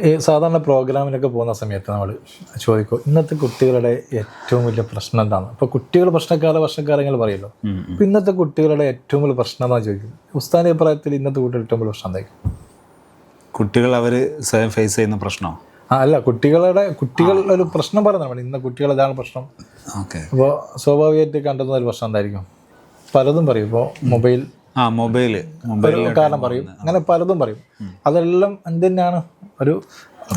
ഈ സാധാരണ പ്രോഗ്രാമിനൊക്കെ പോകുന്ന സമയത്ത് നമ്മൾ ചോദിക്കും ഇന്നത്തെ കുട്ടികളുടെ ഏറ്റവും വലിയ പ്രശ്നം എന്താണ്? ഇപ്പോൾ കുട്ടികൾ പ്രശ്നക്കാരെങ്കിൽ പറയുമല്ലോ. അപ്പോൾ ഇന്നത്തെ കുട്ടികളുടെ ഏറ്റവും വലിയ പ്രശ്നം എന്താണെന്ന് ചോദിക്കും. ഉസ്താദിൻ്റെ അഭിപ്രായത്തിൽ ഇന്നത്തെ കുട്ടികളുടെ ഏറ്റവും വലിയ പ്രശ്നം എന്തായിരിക്കും? കുട്ടികൾ അവർ സ്വയം ഫേസ് ചെയ്യുന്ന പ്രശ്നമോ? അല്ല, കുട്ടികൾ ഒരു പ്രശ്നം പറയുന്നതാണ്. ഇന്ന കുട്ടികൾ ഇതാണ് പ്രശ്നം. ഓക്കെ. അപ്പോൾ സ്വാഭാവികമായിട്ട് കണ്ടെത്തുന്ന ഒരു പ്രശ്നം എന്തായിരിക്കും? പലതും പറയും. ഇപ്പോൾ മൊബൈൽ കാരണം പറയും, അങ്ങനെ പലതും പറയും. അതെല്ലാം എന്തുതന്നെയാണ്, ഒരു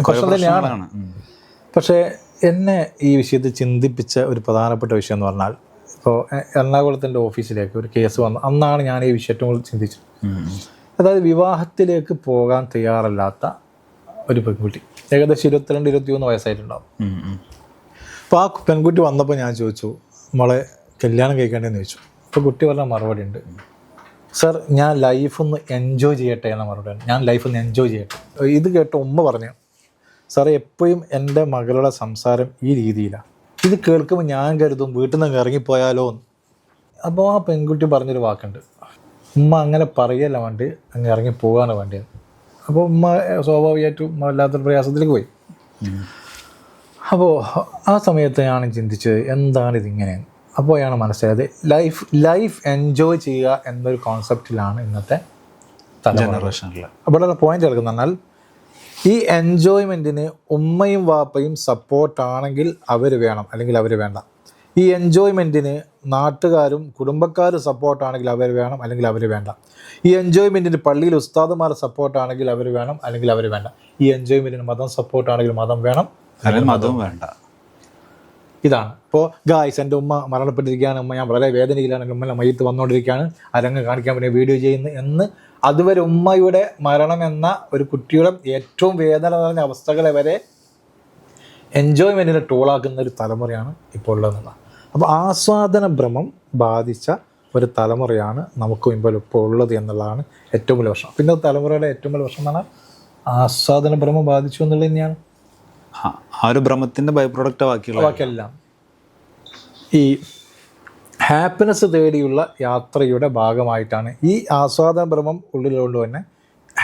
പ്രശ്നം തന്നെയാണ്. പക്ഷേ എന്നെ ഈ വിഷയത്തിൽ ചിന്തിപ്പിച്ച ഒരു പ്രധാനപ്പെട്ട വിഷയം എന്ന് പറഞ്ഞാൽ, ഇപ്പോൾ എറണാകുളത്തിൻ്റെ ഓഫീസിലേക്ക് ഒരു കേസ് വന്നു. അന്നാണ് ഞാൻ ഈ വിഷയത്തെ കുറിച്ച് ചിന്തിച്ചത്. അതായത് വിവാഹത്തിലേക്ക് പോകാൻ തയ്യാറല്ലാത്ത ഒരു പെൺകുട്ടി, ഏകദേശം 22-23 വയസ്സായിട്ടുണ്ടാവും. അപ്പോൾ ആ പെൺകുട്ടി വന്നപ്പോൾ ഞാൻ ചോദിച്ചു, മോളെ കല്യാണം കഴിക്കേണ്ടതെന്ന് ചോദിച്ചു. അപ്പോൾ കുട്ടി പറഞ്ഞ മറുപടി ഉണ്ട്, സർ ഞാൻ ലൈഫൊന്ന് എൻജോയ് ചെയ്യട്ടെ എന്ന മറുപടിയാണ്. ഞാൻ ലൈഫൊന്ന് എൻജോയ് ചെയ്യട്ടെ. ഇത് കേട്ട ഉമ്മ പറഞ്ഞു, സാറേ എപ്പോഴും എൻ്റെ മകളുടെ സംസാരം ഈ രീതിയിലാണ്. ഇത് കേൾക്കുമ്പോൾ ഞാൻ കരുതും വീട്ടിൽ നിന്ന് ഇറങ്ങിപ്പോയാലോ എന്ന്. അപ്പോൾ ആ പെൺകുട്ടി പറഞ്ഞൊരു വാക്കുണ്ട്, ഉമ്മ അങ്ങനെ പറയല്ല വേണ്ടി, അങ്ങ് ഇറങ്ങി പോവുകയാണ് വേണ്ടത്. അപ്പോൾ ഉമ്മ സ്വാഭാവികമായിട്ടും ഉമ്മ വല്ലാത്തൊരു പ്രയാസത്തിലേക്ക് പോയി. അപ്പോൾ ആ സമയത്ത് ഞാൻ ചിന്തിച്ചത് എന്താണ് ഇതിങ്ങനെയെന്ന്. അപ്പോഴാണ് മനസ്സിലായത് ലൈഫ് എൻജോയ് ചെയ്യുക എന്നൊരു കോൺസെപ്റ്റിലാണ് ഇന്നത്തെ ജനറേഷനിൽ. അവിടെ പോയിന്റ് എടുക്കുന്നതിനാൽ ഈ എൻജോയ്മെൻറ്റിന് ഉമ്മയും വാപ്പയും സപ്പോർട്ടാണെങ്കിൽ അവർ വേണം, അല്ലെങ്കിൽ അവർ വേണ്ട. ഈ എൻജോയ്മെൻറ്റിന് നാട്ടുകാരും കുടുംബക്കാരും സപ്പോർട്ടാണെങ്കിൽ അവർ വേണം, അല്ലെങ്കിൽ അവർ വേണ്ട. ഈ എൻജോയ്മെൻറ്റിന് പള്ളിയിൽ ഉസ്താദുമാർ സപ്പോർട്ടാണെങ്കിൽ അവർ വേണം, അല്ലെങ്കിൽ അവർ വേണ്ട. ഈ എൻജോയ്മെൻറ്റിന് മതം സപ്പോർട്ടാണെങ്കിൽ മതം വേണം, അല്ലെങ്കിൽ മതവും വേണ്ട. ഇതാണ്. ഇപ്പോൾ ഗായ്സ്, എൻ്റെ ഉമ്മ മരണപ്പെട്ടിരിക്കുകയാണ്, ഉമ്മ ഞാൻ വളരെ വേദനയിലാണെങ്കിൽ ഉമ്മ മയ്യത്ത് വന്നുകൊണ്ടിരിക്കുകയാണ്, അരങ്ങ് കാണിക്കാൻ വേണ്ടി വീഡിയോ ചെയ്യുന്നു എന്ന് അതുവരെ ഉമ്മയുടെ മരണം എന്ന ഒരു കുട്ടിയുടെ ഏറ്റവും വേദന നിറഞ്ഞ അവസ്ഥകളെ വരെ എൻജോയ്മെൻറ്റിനെ ടൂളാക്കുന്ന ഒരു തലമുറയാണ് ഇപ്പോൾ ഉള്ളതെന്നുള്ളത്. അപ്പോൾ ആസ്വാദന ഭ്രമം ബാധിച്ച ഒരു തലമുറയാണ് നമുക്ക് മുമ്പിൽ ഇപ്പോൾ ഉള്ളത് എന്നുള്ളതാണ് ഏറ്റവും വലിയ പ്രശ്നം. പിന്നെ തലമുറയുടെ ഏറ്റവും വലിയ പ്രശ്നം എന്ന് പറഞ്ഞാൽ ആസ്വാദന ഭ്രമം ബാധിച്ചു എന്നുള്ളത് തന്നെയാണ്. ആ ഒരു ഭ്രമത്തിൻ്റെ ബൈ പ്രൊഡക്റ്റ് ബാക്കിയെല്ലാം ഈ ഹാപ്പിനെസ് തേടിയുള്ള യാത്രയുടെ ഭാഗമായിട്ടാണ് ഈ ആസ്വാദന ഭ്രമം ഉള്ളിലുകൊണ്ട് തന്നെ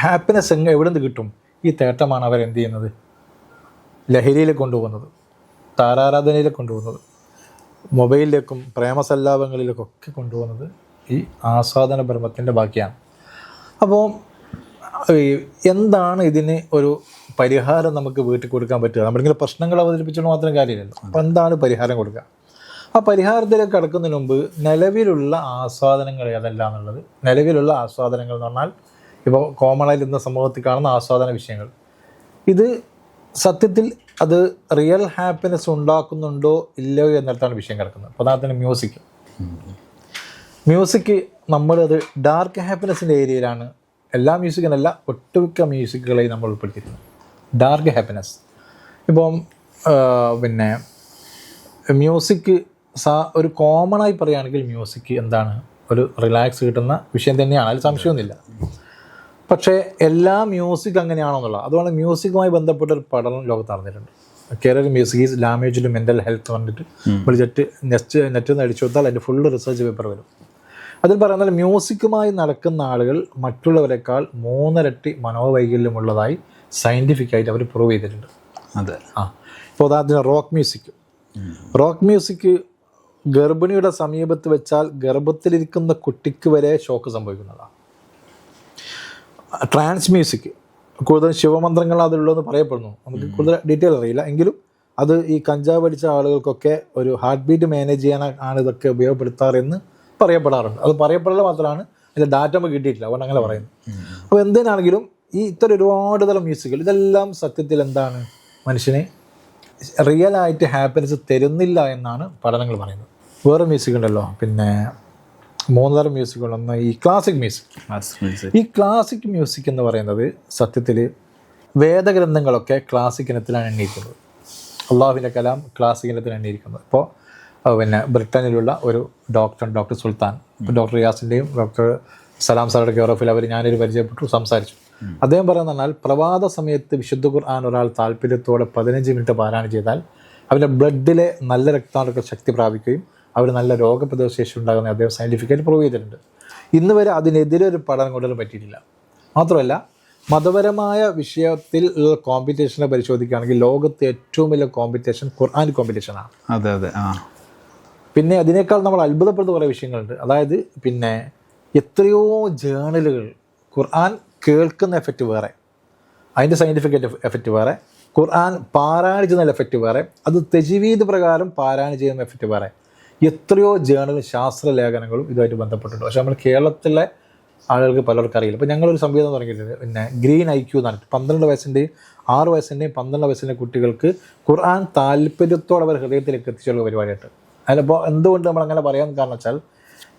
ഹാപ്പിനെസ് എവിടെ നിന്ന് കിട്ടും? ഈ തേട്ടമാണ് അവരെന്ത് ചെയ്യുന്നത്? ലഹരിയിൽ കൊണ്ടുപോകുന്നത്, താരാരാധനയിൽ കൊണ്ടുപോകുന്നത്, മൊബൈലിലേക്കും പ്രേമസല്ലാപങ്ങളിലേക്കൊക്കെ കൊണ്ടുപോകുന്നത് ഈ ആസ്വാദന ഭ്രമത്തിൻ്റെ ബാക്കിയാണ്. അപ്പോൾ എന്താണ് ഇതിന് ഒരു പരിഹാരം നമുക്ക് വീട്ടിൽ കൊടുക്കാൻ പറ്റുക? നമ്മളിങ്ങനെ പ്രശ്നങ്ങൾ അവതരിപ്പിച്ചുകൊണ്ട് മാത്രം കാര്യമില്ലല്ലോ. അപ്പോൾ എന്താണ് പരിഹാരം കൊടുക്കുക? ആ പരിഹാരത്തിലേക്ക് കടക്കുന്നതിന് മുമ്പ് നിലവിലുള്ള ആസ്വാദനങ്ങൾ ഏതെല്ലാം എന്നുള്ളത്, നിലവിലുള്ള ആസ്വാദനങ്ങൾ എന്ന് പറഞ്ഞാൽ ഇപ്പോൾ കോമണായി ഇന്ന് സമൂഹത്തിൽ കാണുന്ന ആസ്വാദന വിഷയങ്ങൾ, ഇത് സത്യത്തിൽ അത് റിയൽ ഹാപ്പിനെസ് ഉണ്ടാക്കുന്നുണ്ടോ ഇല്ലയോ എന്നിടത്താണ് വിഷയം കിടക്കുന്നത്. പ്രധാനത്തിന് മ്യൂസിക് നമ്മളത് ഡാർക്ക് ഹാപ്പിനെസ്സിൻ്റെ ഏരിയയിലാണ്. എല്ലാ മ്യൂസിക്കിനല്ല, ഒട്ടുമിക്ക മ്യൂസിക്കുകളെയും നമ്മൾ ഉൾപ്പെടുത്തിയിരിക്കുന്നത് ഡാർക്ക് ഹാപ്പിനെസ്. ഇപ്പം പിന്നെ മ്യൂസിക് ഒരു കോമണായി പറയുകയാണെങ്കിൽ മ്യൂസിക് എന്താണ്, ഒരു റിലാക്സ് കിട്ടുന്ന വിഷയം തന്നെയാണ്, അതിൽ സംശയമൊന്നുമില്ല. പക്ഷേ എല്ലാ മ്യൂസിക് അങ്ങനെയാണോ എന്നുള്ളത്, അതുകൊണ്ട് മ്യൂസിക്കുമായി ബന്ധപ്പെട്ട ഒരു പഠനം ലോകത്ത് നടന്നിട്ടുണ്ട്. Kerala music is language to mental health പറഞ്ഞിട്ട് വിളിച്ചിട്ട് നെറ്റിൽ നിന്ന് അടിച്ചു കൊടുത്താൽ അതിൻ്റെ ഫുള്ള് റിസർച്ച് പേപ്പർ വരും. അതിൽ പറയുന്നത് മ്യൂസിക്കുമായി നടക്കുന്ന ആളുകൾ മറ്റുള്ളവരെക്കാൾ 3 ഇരട്ടി മനോവൈകല്യമുള്ളതായി സയൻറ്റിഫിക്കായിട്ട് അവർ പ്രൂവ് ചെയ്തിട്ടുണ്ട്. അതെ. ഇപ്പോൾ ഉദാഹരണത്തിന് റോക്ക് മ്യൂസിക് ഗർഭിണിയുടെ സമീപത്ത് വെച്ചാൽ ഗർഭത്തിലിരിക്കുന്ന കുട്ടിക്ക് വരെ ഷോക്ക് സംഭവിക്കുന്നതാണ്. ട്രാൻസ് മ്യൂസിക് കൂടുതൽ ശിവമന്ത്രങ്ങൾ അതിലുള്ളതെന്ന് പറയപ്പെടുന്നു. നമുക്ക് കൂടുതൽ ഡീറ്റെയിൽ അറിയില്ല, എങ്കിലും അത് ഈ കഞ്ചാവ് അടിച്ച ആളുകൾക്കൊക്കെ ഒരു ഹാർട്ട് ബീറ്റ് മാനേജ് ചെയ്യാനാണ് ഇതൊക്കെ ഉപയോഗപ്പെടുത്താറെന്ന് പറയപ്പെടാറുണ്ട്. അത് പറയപ്പെടൽ മാത്രമാണ്, അതിൻ്റെ ഡാറ്റ നമുക്ക് കിട്ടിയിട്ടില്ല, അതുകൊണ്ട് അങ്ങനെ പറയുന്നു. അപ്പോൾ എന്തിനാണെങ്കിലും ഈ ഇത്തരം ഒരുപാട് തരം മ്യൂസിക്കുകൾ ഇതെല്ലാം സത്യത്തിൽ എന്താണ്, മനുഷ്യന് റിയലായിട്ട് ഹാപ്പിനെസ് തരുന്നില്ല എന്നാണ് പഠനങ്ങൾ പറയുന്നത്. വേറെ മ്യൂസിക് ഉണ്ടല്ലോ, പിന്നെ 3 തരം മ്യൂസിക്കുകളൊന്ന് ഈ ക്ലാസിക് മ്യൂസിക്. ഈ ക്ലാസിക് മ്യൂസിക് എന്ന് പറയുന്നത് സത്യത്തിൽ വേദഗ്രന്ഥങ്ങളൊക്കെ ക്ലാസിക് ഇനത്തിലാണ് എണ്ണിയിരിക്കുന്നത്. അള്ളാഹുവിൻ്റെ കലാം ക്ലാസിക് ഇനത്തിൽ എണ്ണിയിരിക്കുന്നത്. ഇപ്പോൾ പിന്നെ ബ്രിട്ടനിലുള്ള ഒരു ഡോക്ടർ സുൽത്താൻ, ഡോക്ടർ റിയാസിൻ്റെയും ഡോക്ടർ സലാം സാറുടെ കെയറോഫിൽ ഞാനൊരു പരിചയപ്പെട്ടു, സംസാരിച്ചു. അദ്ദേഹം പറയുന്നത് പറഞ്ഞാൽ പ്രഭാത സമയത്ത് വിശുദ്ധ ഖുർആൻ ഒരാൾ താല്പര്യത്തോടെ 15 മിനിറ്റ് പാരായണം ചെയ്താൽ അവരുടെ ബ്ലഡിലെ നല്ല രക്താണുക്കൾ ശക്തി പ്രാപിക്കുകയും അവർ നല്ല രോഗപ്രതിരോധ ശേഷി ഉണ്ടാകുന്ന അദ്ദേഹം സയൻറ്റിഫിക്കായിട്ട് പ്രൂവ് ചെയ്തിട്ടുണ്ട്. ഇന്ന് വരെ അതിനെതിരെ ഒരു പഠനം കൊണ്ടുവരാൻ പറ്റിയിട്ടില്ല. മാത്രമല്ല മതപരമായ വിഷയത്തിൽ കോമ്പറ്റീഷനെ പരിശോധിക്കുകയാണെങ്കിൽ ലോകത്തെ ഏറ്റവും വലിയ കോമ്പറ്റീഷൻ ഖുർആൻ കോമ്പറ്റീഷനാണ്. അതെ അതെ. പിന്നെ അതിനേക്കാൾ നമ്മൾ അത്ഭുതപ്പെടുന്ന കുറേ വിഷയങ്ങളുണ്ട്. അതായത് പിന്നെ എത്രയോ ജേണലുകൾ ഖുർആൻ കേൾക്കുന്ന എഫക്റ്റ് വേറെ, അതിൻ്റെ സയൻറ്റിഫിക് എഫക്റ്റ് വേറെ, ഖുർആൻ പാരായണം ചെയ്യുന്ന എഫക്റ്റ് വേറെ, അത് തജ്വീദ് പ്രകാരം പാരായണം ചെയ്യുന്ന എഫക്റ്റ് വേറെ. എത്രയോ ജേണലും ശാസ്ത്രലേഖനങ്ങളും ഇതുമായിട്ട് ബന്ധപ്പെട്ടിട്ടുണ്ട്. പക്ഷേ നമ്മൾ കേരളത്തിലെ ആളുകൾക്ക് പലർക്കും അറിയില്ല. ഇപ്പോൾ ഞങ്ങളൊരു സംവിധാനം തുടങ്ങിയിട്ടുണ്ട്, പിന്നെ ഗ്രീൻ IQ എന്നാണ്. 12 വയസ്സിൻ്റെയും 6 വയസ്സിൻ്റെയും 12 വയസ്സിൻ്റെ കുട്ടികൾക്ക് ഖുർആൻ താല്പര്യത്തോടെ അവർ ഹൃദയത്തിലേക്ക് എത്തിച്ചുള്ള പരിപാടിയായിട്ട്. അതിലിപ്പോൾ എന്തുകൊണ്ട് നമ്മളങ്ങനെ പറയാൻ കാരണം വെച്ചാൽ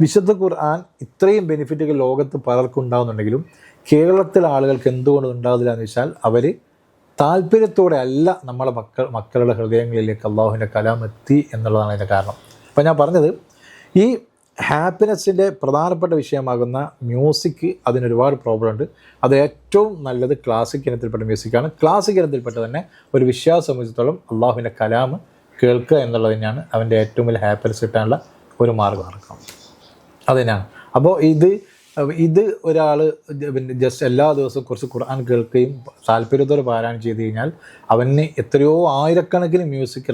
വിശുദ്ധ ഖുർആൻ ഇത്രയും ബെനിഫിറ്റുകൾ ലോകത്ത് പലർക്കും ഉണ്ടാകുന്നുണ്ടെങ്കിലും കേരളത്തിലെ ആളുകൾക്ക് എന്തുകൊണ്ട് ഉണ്ടാകുന്നില്ല എന്ന് വെച്ചാൽ അവർ താല്പര്യത്തോടെ അല്ല നമ്മളെ മക്കളുടെ ഹൃദയങ്ങളിലേക്ക് അള്ളാഹുവിൻ്റെ കലാം എത്തി എന്നുള്ളതാണ് അതിൻ്റെ കാരണം. അപ്പോൾ ഞാൻ പറഞ്ഞത് ഈ ഹാപ്പിനെസ്സിൻ്റെ പ്രധാനപ്പെട്ട വിഷയമാകുന്ന മ്യൂസിക്, അതിനൊരുപാട് പ്രോബ്ലം ഉണ്ട്. അത് ഏറ്റവും നല്ലത് ക്ലാസിക് ഇനത്തിൽപ്പെട്ട മ്യൂസിക്കാണ്. ക്ലാസിക് ഇനത്തിൽപ്പെട്ട തന്നെ ഒരു വിശ്വാസം സംബന്ധിച്ചിടത്തോളം അള്ളാഹുവിൻ്റെ കലാം കേൾക്കുക എന്നുള്ളത് തന്നെയാണ് അവൻ്റെ ഏറ്റവും വലിയ ഹാപ്പിനെസ് കിട്ടാനുള്ള ഒരു മാർഗ്ഗം. അത് തന്നെയാണ്. അപ്പോൾ ഇത് ഒരാൾ പിന്നെ ജസ്റ്റ് എല്ലാ ദിവസവും കുറച്ച് ഖുർആൻ കേൾക്കുകയും താല്പര്യത്തോടെ പാരായണം ചെയ്ത് കഴിഞ്ഞാൽ അവന് എത്രയോ ആയിരക്കണക്കിന്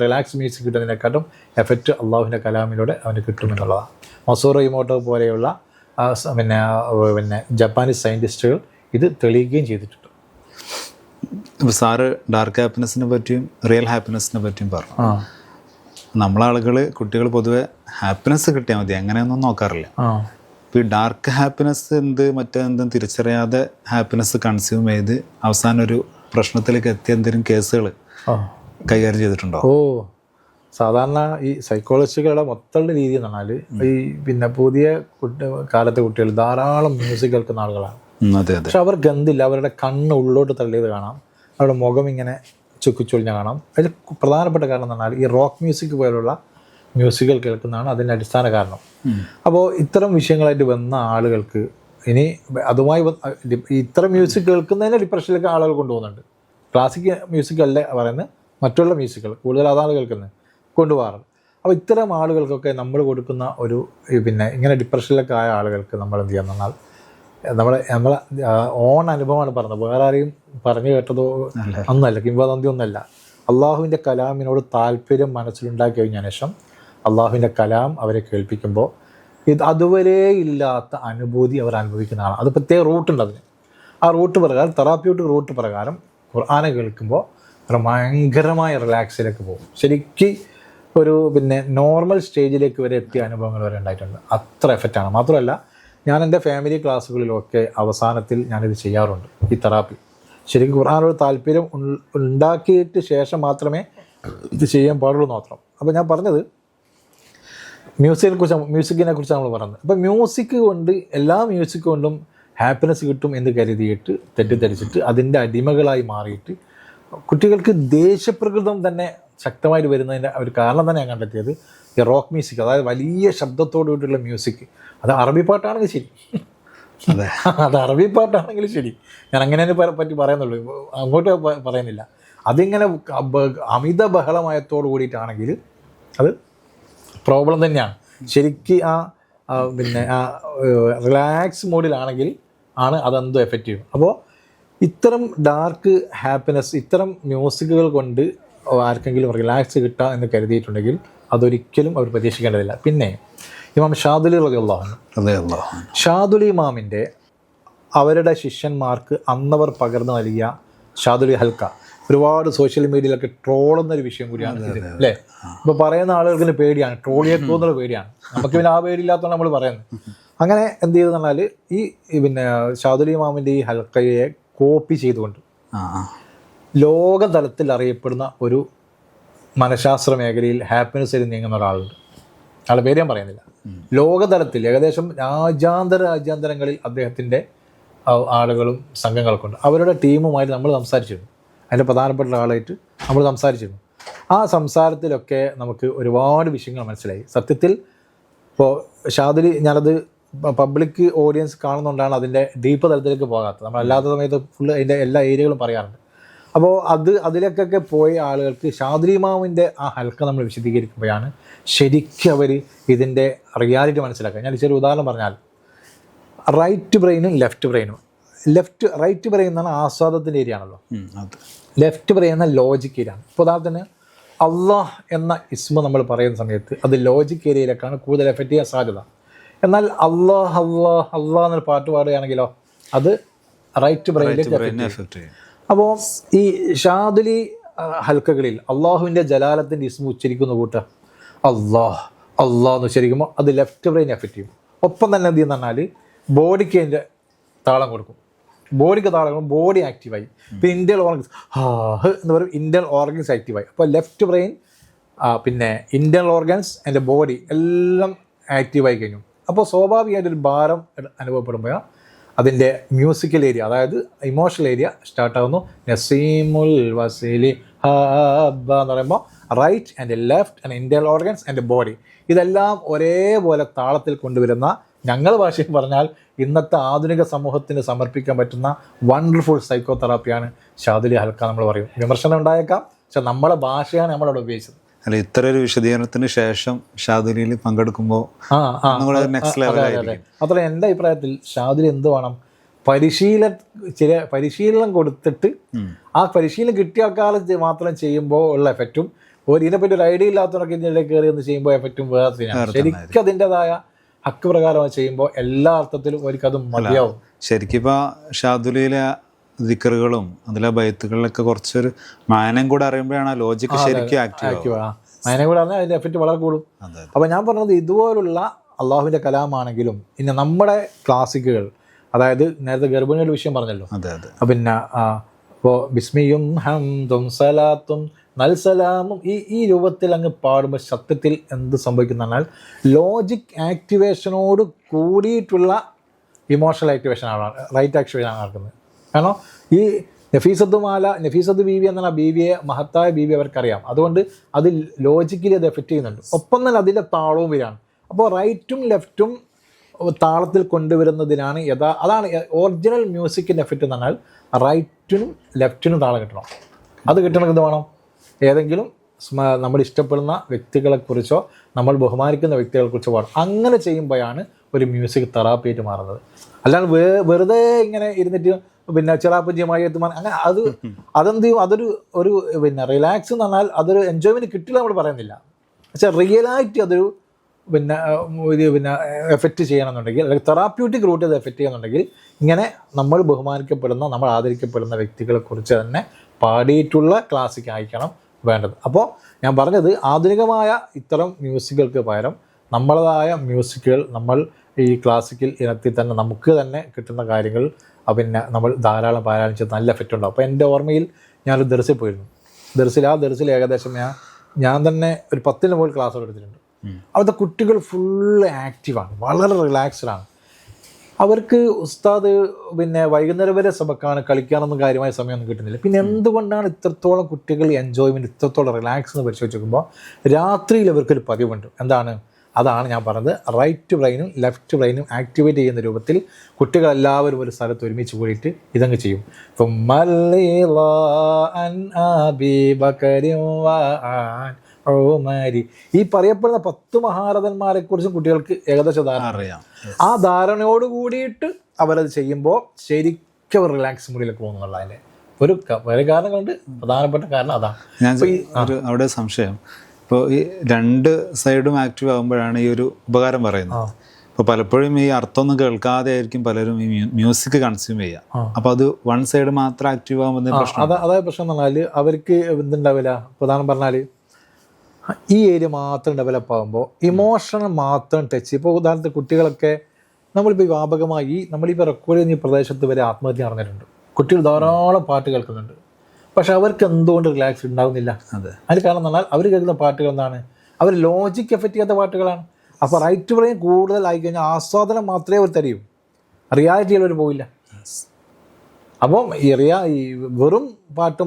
റിലാക്സ് മ്യൂസിക് കിട്ടുന്നതിനെക്കാട്ടും എഫക്റ്റ് അള്ളാഹുവിൻ്റെ കലാമിലൂടെ അവന് കിട്ടുമെന്നുള്ളതാണ്. മസൂറോ ഇമോട്ടോ പോലെയുള്ള പിന്നെ ജപ്പാനീസ് സയൻറ്റിസ്റ്റുകൾ ഇത് തെളിയിക്കുകയും ചെയ്തിട്ടുണ്ട്. ഇപ്പോൾ സാറ് ഡാർക്ക് ഹാപ്പിനെസ്സിനെ പറ്റിയും റിയൽ ഹാപ്പിനെസ്സിനെ പറ്റിയും പറഞ്ഞു. നമ്മളാളുകൾ കുട്ടികൾ പൊതുവെ ഹാപ്പിനെസ് കിട്ടിയാൽ മതി, അങ്ങനെയൊന്നും നോക്കാറില്ല. ഇപ്പോൾ ഈ ഡാർക്ക് ഹാപ്പിനെസ് മറ്റെന്തും തിരിച്ചറിയാതെ ഹാപ്പിനെസ് കൺസ്യൂം ചെയ്ത് അവസാനം ഒരു പ്രശ്നത്തിലേക്ക് എത്തിയ എന്തെങ്കിലും കേസുകൾ കൈകാര്യം ചെയ്തിട്ടുണ്ടോ? സാധാരണ ഈ സൈക്കോളജിസ്റ്റുകളുടെ മൊത്തമുള്ള രീതി എന്ന് പറഞ്ഞാൽ ഈ പിന്നെ പുതിയ കാലത്തെ കുട്ടികൾ ധാരാളം മ്യൂസിക് കേൾക്കുന്ന ആളുകളാണ്. പക്ഷെ അവർക്ക് എന്തില്ല, അവരുടെ കണ്ണ് ഉള്ളോട്ട് തള്ളിയത് കാണാം, അവരുടെ മുഖം ഇങ്ങനെ ചുക്കിച്ചൊളിഞ്ഞ കാണാം. അതിൽ പ്രധാനപ്പെട്ട കാരണം എന്ന് പറഞ്ഞാൽ ഈ റോക്ക് മ്യൂസിക് പോലുള്ള മ്യൂസിക്കുകൾ കേൾക്കുന്നതാണ് അതിൻ്റെ അടിസ്ഥാന കാരണം. അപ്പോൾ ഇത്തരം വിഷയങ്ങളായിട്ട് വന്ന ആളുകൾക്ക് ഇനി അതുമായി ഇത്തരം മ്യൂസിക് കേൾക്കുന്നതിന് ഡിപ്രഷനിലേക്ക് ആളുകൾ കൊണ്ടുപോകുന്നുണ്ട്. ക്ലാസിക് മ്യൂസിക് അല്ല പറയുന്നത്, മറ്റുള്ള മ്യൂസിക്കുകൾ കൂടുതൽ അതാണ് കേൾക്കുന്നത് കൊണ്ടുപോകാറുണ്ട്. അപ്പോൾ ഇത്തരം ആളുകൾക്കൊക്കെ നമ്മൾ കൊടുക്കുന്ന ഒരു പിന്നെ ഇങ്ങനെ ഡിപ്രഷനിലൊക്കെ ആയ ആളുകൾക്ക് നമ്മൾ എന്ത് ചെയ്യാന്ന് പറഞ്ഞാൽ നമ്മളെ ഓൺ അനുഭവമാണ് പറഞ്ഞത്, വേറെ ആരെയും പറഞ്ഞു കേട്ടതോ ഒന്നല്ല, കിംവദന്തി ഒന്നല്ല. അള്ളാഹുവിൻ്റെ കലാമിനോട് താല്പര്യം മനസ്സിലുണ്ടാക്കി കഴിഞ്ഞ ശേഷം അള്ളാഹുവിൻ്റെ കലാം അവരെ കേൾപ്പിക്കുമ്പോൾ അതുവരെ ഇല്ലാത്ത അനുഭൂതി അവർ അനുഭവിക്കുന്നതാണ്. അത് പ്രത്യേക റൂട്ടുണ്ട് അതിന്. ആ റൂട്ട് പ്രകാരം തെറാപ്യൂട്ടിക് റൂട്ട് പ്രകാരം ഖുർആനെ കേൾക്കുമ്പോൾ ഒരു ഭയങ്കരമായ റിലാക്സിലേക്ക് പോകും. ശരിക്കും ഒരു പിന്നെ നോർമൽ സ്റ്റേജിലേക്ക് വരെ എത്തിയ അനുഭവങ്ങൾ വരെ ഉണ്ടായിട്ടുണ്ട്. അത്ര എഫക്റ്റാണ്. മാത്രമല്ല ഞാൻ എൻ്റെ ഫാമിലി ക്ലാസ്സുകളിലൊക്കെ അവസാനത്തിൽ ഞാനിത് ചെയ്യാറുണ്ട്, ഈ തെറാപ്പി. ശരിക്കും ഖുർആനോട് താല്പര്യം ഉണ്ടാക്കിയിട്ട് ശേഷം മാത്രമേ ഇത് ചെയ്യാൻ പാടുള്ളൂ മാത്രം. അപ്പോൾ ഞാൻ പറഞ്ഞത് മ്യൂസിക്കിനെ കുറിച്ച് നമ്മൾ പറഞ്ഞത്. അപ്പോൾ മ്യൂസിക് കൊണ്ട് എല്ലാ മ്യൂസിക് കൊണ്ടും ഹാപ്പിനെസ് കിട്ടും എന്ന് കരുതിയിട്ട് തെറ്റിദ്ധരിച്ചിട്ട് അതിൻ്റെ അടിമകളായി മാറിയിട്ട് കുട്ടികൾക്ക് ദേഷ്യപ്രകൃതം തന്നെ ശക്തമായിട്ട് വരുന്നതിൻ്റെ ഒരു കാരണം തന്നെ ഞാൻ കണ്ടെത്തിയത് ഈ റോക്ക് മ്യൂസിക്, അതായത് വലിയ ശബ്ദത്തോടു കൂടിയുള്ള മ്യൂസിക്. അത് അറബി പാട്ടാണെങ്കിൽ ശരി, അത് അറബി പാട്ടാണെങ്കിൽ ശരി, ഞാൻ അങ്ങനെ പറ്റി പറയുന്നുള്ളൂ, അങ്ങോട്ട് പറയുന്നില്ല. അതിങ്ങനെ അമിത ബഹളമയത്തോടു കൂടിയിട്ടാണെങ്കിൽ അത് പ്രോബ്ലം തന്നെയാണ്. ശരിക്കും പിന്നെ റിലാക്സ് മോഡിലാണെങ്കിൽ ആണ് അതെന്തോ എഫക്റ്റീവ്. അപ്പോൾ ഇത്തരം ഡാർക്ക് ഹാപ്പിനെസ്, ഇത്തരം മ്യൂസിക്കുകൾ കൊണ്ട് ആർക്കെങ്കിലും റിലാക്സ് കിട്ടുക എന്ന് കരുതിയിട്ടുണ്ടെങ്കിൽ അതൊരിക്കലും അവർ പ്രതീക്ഷിക്കേണ്ടതില്ല. പിന്നെ ഇമാം ഷാദുലി റളിയല്ലാഹു അൻഹു, ഷാദുലി ഇമാമിൻ്റെ അവരുടെ ശിഷ്യന്മാർക്ക് അന്നവർ പകർന്നു നൽകിയ ഷാദുലി ഹൽക്ക ഒരുപാട് സോഷ്യൽ മീഡിയയിലൊക്കെ ട്രോളുന്നൊരു വിഷയം കൂടിയാണ് ഇത്, അല്ലേ? ഇപ്പോൾ പറയുന്ന ആളുകൾക്ക് പേടിയാണ്, ട്രോളിയേക്കോ എന്നുള്ള പേടിയാണ്. നമുക്ക് പിന്നെ ആ പേടിയില്ലാത്തതാണ് നമ്മൾ പറയുന്നത്. അങ്ങനെ എന്ത് ചെയ്തെന്ന് പറഞ്ഞാൽ ഈ പിന്നെ ഷാദുലി ഇമാമിൻ്റെ ഈ ഹൽക്കയെ കോപ്പി ചെയ്തുകൊണ്ട് ലോകതലത്തിൽ അറിയപ്പെടുന്ന ഒരു മനഃശാസ്ത്ര മേഖലയിൽ ഹാപ്പിനെസ്സിൽ നീങ്ങുന്ന ഒരാളുണ്ട്. ആളുടെ പേര് ഞാൻ പറയുന്നില്ല. ലോകതലത്തിൽ ഏകദേശം രാജ്യാന്തരങ്ങളിൽ അദ്ദേഹത്തിൻ്റെ ആളുകളും സംഘങ്ങളൊക്കെ ഉണ്ട്. അവരുടെ ടീമുമായിട്ട് നമ്മൾ സംസാരിച്ചിരുന്നു, അതിൻ്റെ പ്രധാനപ്പെട്ട ആളായിട്ട് നമ്മൾ സംസാരിച്ചിരുന്നു. ആ സംസാരത്തിലൊക്കെ നമുക്ക് ഒരുപാട് വിഷയങ്ങൾ മനസ്സിലായി. സത്യത്തിൽ ഇപ്പോൾ ഷാദുലി, ഞാനത് പബ്ലിക് ഓഡിയൻസ് കാണുന്നതുകൊണ്ടാണ് അതിൻ്റെ ഡീപ്പ് തലത്തിലേക്ക് പോകാത്തത്. നമ്മളല്ലാത്ത സമയത്ത് ഫുള്ള് അതിൻ്റെ എല്ലാ ഏരിയകളും പറയാറുണ്ട്. അപ്പോൾ അതിലേക്കൊക്കെ പോയ ആളുകൾക്ക് ഷാദുലി ഇമാമിൻ്റെ ആ ഹൽക്ക നമ്മൾ വിശദീകരിക്കുമ്പോഴാണ് ശരിക്കും അവർ ഇതിൻ്റെ റിയാലിറ്റി മനസ്സിലാക്കുക. ഞാൻ ചെറിയ ഉദാഹരണം പറഞ്ഞാൽ, റൈറ്റ് ബ്രെയിനും ലെഫ്റ്റ് ബ്രെയിനും റൈറ്റ് പറയുന്നതാണ് ആസ്വാദത്തിൻ്റെ ഏരിയ ആണല്ലോ, അത് ലെഫ്റ്റ് പറയുന്ന ലോജിക് ഏരിയ ആണ്. ഇപ്പോൾ ഉദാഹരണത്തിന് അള്ളാഹ് എന്ന ഇസ്മ നമ്മൾ പറയുന്ന സമയത്ത് അത് ലോജിക് ഏരിയയിലേക്കാണ് കൂടുതൽ എഫക്റ്റ് ചെയ്യാൻ സാധ്യത. എന്നാൽ അള്ളാഹ് അള്ളാഹ് അള്ളാഹ് എന്നൊരു പാട്ട് പാടുകയാണെങ്കിലോ അത് റൈറ്റ് ബ്രെയിനിലേക്ക്. അപ്പോൾ ഈ ഷാദുലി ഹൽക്കകളിൽ അള്ളാഹുവിൻ്റെ ജലാലത്തിൻ്റെ ഇസ്മ ഉച്ചരിക്കുന്ന കൂട്ട അള്ളാഹ് അള്ളാഹ് എന്ന് ഉച്ചരിക്കുമ്പോൾ അത് ലെഫ്റ്റ് ബ്രെയിൻ എഫക്റ്റ് ചെയ്യും. ഒപ്പം തന്നെ എന്ത് ചെയ്യുന്ന പറഞ്ഞാൽ ബോഡിക്ക് അതിൻ്റെ താളം കൊടുക്കും. ബോഡിക്ക് താളം ബോഡി ആക്റ്റീവായി. പിന്നെ ഇന്റേണൽ ഓർഗൻസ് എന്ന് പറയും, ഇന്റേണൽ ഓർഗൻസ് ആക്റ്റീവായി. അപ്പോൾ ലെഫ്റ്റ് ബ്രെയിൻ പിന്നെ ഇന്റേണൽ ഓർഗൻസ് എൻ്റെ ബോഡി എല്ലാം ആക്റ്റീവായി കഴിഞ്ഞു. അപ്പോൾ സ്വാഭാവികമായിട്ടൊരു ഭാരം അനുഭവപ്പെടുമ്പോൾ അതിൻ്റെ മ്യൂസിക്കൽ ഏരിയ, അതായത് ഇമോഷണൽ ഏരിയ സ്റ്റാർട്ടാകുന്നു. നസീമുൽ വസീലി ഹബ്ബ എന്ന് പറയുമ്പോൾ right and left and internal organs and body ഇതെല്ലാം ഒരേപോലെ താളത്തിൽ കൊണ്ടുവരുന്ന, ഞങ്ങളുടെ ഭാഷയിൽ പറഞ്ഞാൽ ഇന്നത്തെ ആധുനിക സമൂഹത്തിന് സമർപ്പിക്കാൻ പറ്റുന്ന വണ്ടർഫുൾ സൈക്കോ തെറാപ്പിയാണ് ഷാദുലി ഹൽക്ക. നമ്മൾ പറയും വിമർശനം ഉണ്ടായേക്കാം, പക്ഷെ നമ്മളെ ഭാഷയാണ് നമ്മളവിടെ ഉപയോഗിച്ചത്. അല്ല, ഇത്ര ഒരു വിശദീകരണത്തിന് ശേഷം ഷാദുലിയിൽ പങ്കെടുക്കുമ്പോൾ അത്ര എൻ്റെ അഭിപ്രായത്തിൽ ഷാദുലി എന്ത് വേണം, പരിശീലനം കൊടുത്തിട്ട് ആ പരിശീലനം കിട്ടിയ ആൾക്കാർ മാത്രം ചെയ്യുമ്പോൾ ഉള്ള എഫക്റ്റും ഇതിനെപ്പറ്റി ഒരു ഐഡിയ ഇല്ലാത്തവരൊക്കെ ഇതിനിടയിൽ കയറി എന്ന് ചെയ്യുമ്പോൾ എഫക്റ്റും വേറെ. ശരിക്കും അതിൻ്റെതായ ഹക്ക് പ്രകാരം ചെയ്യുമ്പോൾ എല്ലാ അർത്ഥത്തിലും ഒരിക്കതും മതിയാവും. ശരിക്കും ഇപ്പോൾ ഷാദുലിയിലെ ദിക്കറുകളും അതിലെ ബൈത്തുകളിലൊക്കെ കുറച്ചൊരു മാനം കൂടെ അറിയുമ്പോഴാണ് ലോജിക്ക് ശരിക്കും ആക്റ്റീവ്. മാനം കൂടെ അറിഞ്ഞാൽ അതിൻ്റെ എഫക്റ്റ് വളരെ കൂടും. അപ്പോൾ ഞാൻ പറഞ്ഞത് ഇതുപോലുള്ള അള്ളാഹുവിൻ്റെ കലാമാണെങ്കിലും ഇന്ന് നമ്മുടെ ക്ലാസിക്കുകൾ, അതായത് നേരത്തെ ഗർഭിണിയുടെ വിഷയം പറഞ്ഞല്ലോ, പിന്നെ ഇപ്പോൾ ബിസ്മിയും ഹംദും സലാത്തും നൽസലാമും ഈ രൂപത്തിൽ അങ്ങ് പാടുമ്പോൾ സത്യത്തിൽ എന്ത് സംഭവിക്കുന്നതിനാൽ ലോജിക് ആക്ടിവേഷനോട് കൂടിയിട്ടുള്ള ഇമോഷണൽ ആക്ടിവേഷനാണ്, റൈറ്റ് ആക്ടിവേഷനാണ് നടക്കുന്നത്. കാരണം ഈ നഫീസത്ത് ബീവി എന്നാണ് ബീവിയെ, മഹത്തായ ബീവി അവർക്കറിയാം. അതുകൊണ്ട് അത് ലോജിക്കലി അത് എഫക്റ്റ് ചെയ്യുന്നുണ്ട്. ഒപ്പം തന്നെ അതിൻ്റെ താളവും വരികയാണ്. അപ്പോൾ റൈറ്റും ലെഫ്റ്റും താളത്തിൽ കൊണ്ടുവരുന്നതിനാണ് അതാണ് ഒറിജിനൽ മ്യൂസിക്കിൻ്റെ എഫക്റ്റ് എന്ന് പറഞ്ഞാൽ റൈറ്റിനും ലെഫ്റ്റിനും താളം കിട്ടണം. അത് കിട്ടണമെങ്കിൽ എന്ത് വേണം, ഏതെങ്കിലും നമ്മൾ ഇഷ്ടപ്പെടുന്ന വ്യക്തികളെക്കുറിച്ചോ നമ്മൾ ബഹുമാനിക്കുന്ന വ്യക്തികളെക്കുറിച്ചോ പാടും. അങ്ങനെ ചെയ്യുമ്പോഴാണ് ഒരു മ്യൂസിക് തെറാപ്പിയായിട്ട് മാറുന്നത്. അല്ലാണ്ട് വെറുതെ ഇങ്ങനെ ഇരുന്നിട്ട് പിന്നെ ചിറാപ്പുഞ്ചിയുമായി എത്തുമ്പോൾ അങ്ങനെ അതെന്ത് ചെയ്യും, ഒരു പിന്നെ റിലാക്സ് എന്ന് പറഞ്ഞാൽ അതൊരു എൻജോയ്മെൻറ്റ് കിട്ടില്ല നമ്മൾ പറയുന്നില്ല. പക്ഷേ റിയലായിട്ട് അതൊരു പിന്നെ എഫക്റ്റ് ചെയ്യണമെന്നുണ്ടെങ്കിൽ, അല്ലെങ്കിൽ തെറാപ്യൂട്ടിക് റൂട്ട് അത് എഫക്റ്റ് ചെയ്യുന്നുണ്ടെങ്കിൽ ഇങ്ങനെ നമ്മൾ ബഹുമാനിക്കപ്പെടുന്ന, നമ്മൾ ആദരിക്കപ്പെടുന്ന വ്യക്തികളെക്കുറിച്ച് തന്നെ പാടിയിട്ടുള്ള ക്ലാസിക് ആയിരിക്കണം വേണ്ടത്. അപ്പോൾ ഞാൻ പറഞ്ഞത് ആധുനികമായ ഇത്തരം മ്യൂസിക്കുകൾക്ക് പകരം നമ്മളതായ മ്യൂസിക്കുകൾ, നമ്മൾ ഈ ക്ലാസിക്കൽ ഇനത്തിൽ തന്നെ നമുക്ക് തന്നെ കിട്ടുന്ന കാര്യങ്ങൾ പിന്നെ നമ്മൾ ധാരാളം പാരായണം ചെയ്ത് നല്ല എഫക്റ്റ് ഉണ്ടാവും. അപ്പോൾ എൻ്റെ ഓർമ്മയിൽ ഞാനൊരു ദർസിൽ പോയിരുന്നു. ദർസിൽ ഏകദേശം ഞാൻ തന്നെ ഒരു 10 മുകളിൽ ക്ലാസ് എടുത്തിട്ടുണ്ട്. അവിടുത്തെ കുട്ടികൾ ഫുള്ള് ആക്റ്റീവാണ്, വളരെ റിലാക്സ്ഡാണ്. അവർക്ക് ഉസ്താദ് പിന്നെ വൈകുന്നേരം വരെ സബക്കാണ്, കളിക്കാനൊന്നും കാര്യമായ സമയമൊന്നും കിട്ടുന്നില്ല. പിന്നെ എന്തുകൊണ്ടാണ് ഇത്രത്തോളം കുട്ടികൾ എൻജോയ്മെൻറ്റ്, ഇത്രത്തോളം റിലാക്സ് എന്ന് പരിശോധിച്ച് നോക്കുമ്പോൾ രാത്രിയിൽ അവർക്കൊരു പതിവുണ്ട്. അതാണ് ഞാൻ പറഞ്ഞത്, റൈറ്റ് ബ്രെയിനും ലെഫ്റ്റ് ബ്രെയിനും ആക്ടിവേറ്റ് ചെയ്യുന്ന രൂപത്തിൽ കുട്ടികളെല്ലാവരും ഒരു സ്ഥലത്ത് ഒരുമിച്ച് കൂടിയിട്ട് ഇതങ്ങ് ചെയ്യും. ഇപ്പം ഈ പറയപ്പെടുന്ന 10 മഹാരഥന്മാരെ കുറിച്ചും കുട്ടികൾക്ക് ഏകദേശം ധാരണ അറിയാം. ആ ധാരണയോട് കൂടിയിട്ട് അവരത് ചെയ്യുമ്പോൾ ശരിക്കും അവർ റിലാക്സ് മൂഡിലേക്ക് പോകുന്നുള്ള അതിൻ്റെ ഒരു കാരണങ്ങളുണ്ട്. പ്രധാനപ്പെട്ട കാരണം അതാണ്. ഞാൻ അവിടെ സംശയം, ഇപ്പോൾ ഈ 2 സൈഡും ആക്റ്റീവ് ആകുമ്പോഴാണ് ഈ ഒരു ഉപകാരം പറയുന്നത്. ഇപ്പോൾ പലപ്പോഴും ഈ അർത്ഥമൊന്നും കേൾക്കാതെ ആയിരിക്കും പലരും ഈ മ്യൂസിക് കൺസ്യൂം ചെയ്യുക. അപ്പോൾ അത് 1 സൈഡ് മാത്രം ആക്റ്റീവ് ആകുമ്പോൾ അതായത് പ്രശ്നം എന്ന് പറഞ്ഞാൽ അവർക്ക് എന്തുണ്ടാവില്ല. പ്രധാനം പറഞ്ഞാൽ ഈ ഏരിയ മാത്രം ഡെവലപ്പ് ആകുമ്പോൾ ഇമോഷണൽ മാത്രം ടച്ച്. ഇപ്പോൾ ഉദാഹരണത്തിന് കുട്ടികളൊക്കെ നമ്മളിപ്പോൾ വ്യാപകമായി നമ്മളിപ്പോൾ റെക്കോർഡ് ചെയ്യുന്ന ഈ പ്രദേശത്ത് വരെ ആത്മഹത്യ നടന്നിട്ടുണ്ട്. കുട്ടികൾ ധാരാളം പാട്ട് കേൾക്കുന്നുണ്ട്, പക്ഷെ അവർക്ക് എന്തുകൊണ്ട് റിലാക്സ് ഉണ്ടാകുന്നില്ല. അതിന് കാരണം എന്ന് പറഞ്ഞാൽ അവർ കേൾക്കുന്ന പാട്ടുകൾ എന്താണ്, അവർ ലോജിക്ക് എഫക്റ്റ് ചെയ്യാത്ത പാട്ടുകളാണ്. അപ്പോൾ റൈറ്റ് ബ്രെയിൻ കൂടുതൽ ആയിക്കഴിഞ്ഞാൽ ആസ്വാദനം മാത്രമേ അവർ തരൂ, റിയാലിറ്റിയിൽ അവർ പോയില്ല. അപ്പം ഈ വെറും പാട്ട്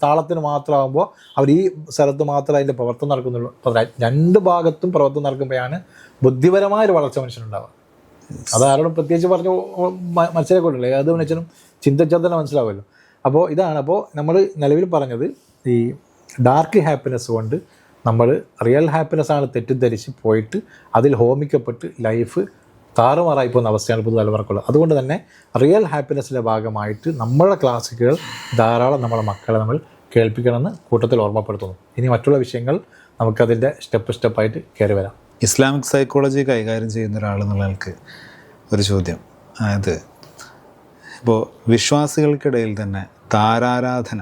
താളത്തിന് മാത്രമാകുമ്പോൾ അവർ ഈ സ്ഥലത്ത് മാത്രമേ അതിൻ്റെ പ്രവർത്തനം നടക്കുന്നുള്ളൂ. അപ്പോൾ 2 ഭാഗത്തും പ്രവർത്തനം നടക്കുമ്പോഴാണ് ബുദ്ധിപരമായൊരു വളർച്ച മനുഷ്യനുണ്ടാവുക. അത് ആരോടും പ്രത്യേകിച്ച് പറഞ്ഞു മനസ്സിലാക്കിക്കൊണ്ടില്ലേ, അത് മനുഷ്യനും ചിന്തിച്ചാൽ തന്നെ മനസ്സിലാവുമല്ലോ. അപ്പോൾ ഇതാണ്. അപ്പോൾ നമ്മൾ നിലവിൽ പറഞ്ഞത് ഈ ഡാർക്ക് ഹാപ്പിനെസ് കൊണ്ട് നമ്മൾ റിയൽ ഹാപ്പിനെസ്സാണ് തെറ്റിദ്ധരിച്ച് പോയിട്ട് അതിൽ ഹോമിക്കപ്പെട്ട് ലൈഫ് താറുമാറായി പോകുന്ന അവസ്ഥയാണ് പുതുതലമുറക്കുള്ളത്. അതുകൊണ്ട് തന്നെ റിയൽ ഹാപ്പിനെസ്സിൻ്റെ ഭാഗമായിട്ട് നമ്മളുടെ ക്ലാസ്സുകൾ ധാരാളം നമ്മളെ മക്കളെ നമ്മൾ കേൾപ്പിക്കണമെന്ന് കൂട്ടത്തിൽ ഓർമ്മപ്പെടുത്തുന്നു. ഇനി മറ്റുള്ള വിഷയങ്ങൾ നമുക്കതിൻ്റെ സ്റ്റെപ്പായിട്ട് കയറി വരാം. ഇസ്ലാമിക് സൈക്കോളജി കൈകാര്യം ചെയ്യുന്ന ഒരാളെന്നുള്ള ആൾക്ക് ഒരു ചോദ്യം, അതായത് ഇപ്പോൾ വിശ്വാസികൾക്കിടയിൽ തന്നെ താരാരാധന,